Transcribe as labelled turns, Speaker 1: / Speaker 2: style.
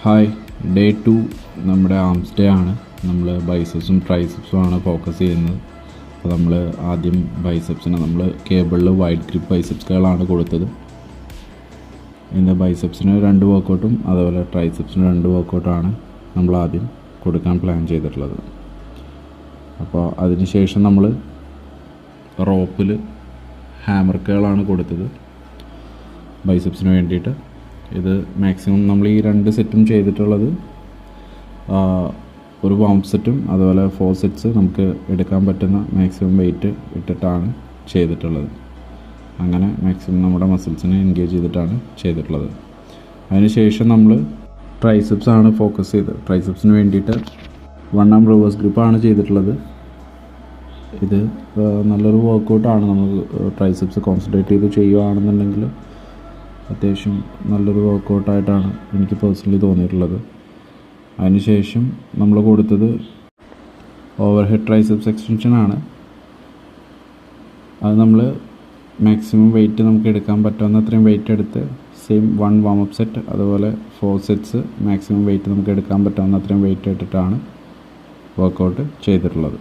Speaker 1: Hi, day 2 നമ്മുടെ arms day ആണ്. നമ്മൾ ബൈസെപ്സും ട്രൈസെപ്സും ആണ് ഫോക്കസ് ചെയ്യുന്നത്. അപ്പോൾ നമ്മൾ ആദ്യം ബൈസെപ്സിന് നമ്മൾ കേബിളിൽ വൈഡ് ഗ്രിപ്പ് ബൈസെപ്സ് കേളാണ് കൊടുത്തത്. ഇതിൻ്റെ ബൈസെപ്സിന് 2 വർക്കൗട്ടും അതുപോലെ ട്രൈസെപ്സിന് 2 വർക്കൗട്ടാണ് നമ്മൾ ആദ്യം കൊടുക്കാൻ പ്ലാൻ ചെയ്തിട്ടുള്ളത്. അപ്പോൾ അതിന് ശേഷം നമ്മൾ റോപ്പിൽ ഹാമർ കേളാണ് കൊടുത്തത് ബൈസെപ്സിന് വേണ്ടിയിട്ട്. ഇത് മാക്സിമം നമ്മൾ ഈ 2 സെറ്റും ചെയ്തിട്ടുള്ളത് ഒരു വാം സെറ്റും അതുപോലെ 4 സെറ്റ്സ് നമുക്ക് എടുക്കാൻ പറ്റുന്ന മാക്സിമം വെയിറ്റ് ഇട്ടിട്ടാണ് ചെയ്തിട്ടുള്ളത്. അങ്ങനെ മാക്സിമം നമ്മുടെ മസിൽസിനെ എൻഗേജ് ചെയ്തിട്ടാണ് ചെയ്തിട്ടുള്ളത്. അതിനുശേഷം നമ്മൾ ട്രൈസെപ്സ് ആണ് ഫോക്കസ് ചെയ്തത്. ട്രൈസെപ്സിന് വേണ്ടിയിട്ട് 1 ആം റിവേഴ്സ് ഗ്രിപ്പാണ് ചെയ്തിട്ടുള്ളത്. ഇത് നല്ലൊരു വർക്കൗട്ടാണ്. നമ്മൾ ട്രൈസെപ്സ് കോൺസെൻട്രേറ്റ് ചെയ്ത് ചെയ്യുകയാണെന്നുണ്ടെങ്കിൽ അത്യാവശ്യം നല്ലൊരു വർക്കൗട്ടായിട്ടാണ് എനിക്ക് പേഴ്സണലി തോന്നിയിട്ടുള്ളത്. അതിനുശേഷം നമ്മൾ കൊടുത്തത് ഓവർ ഹെഡ് ട്രൈസെപ്സ് എക്സ്റ്റൻഷനാണ്. അത് നമ്മൾ മാക്സിമം വെയിറ്റ് നമുക്ക് എടുക്കാൻ പറ്റാവുന്ന അത്രയും വെയിറ്റ് എടുത്ത് സെയിം 1 വാം അപ്പ് സെറ്റ് അതുപോലെ 4 സെറ്റ്സ് മാക്സിമം വെയിറ്റ് നമുക്ക് എടുക്കാൻ പറ്റാവുന്ന അത്രയും വെയിറ്റ് ഇട്ടിട്ടാണ് വർക്കൗട്ട് ചെയ്തിട്ടുള്ളത്.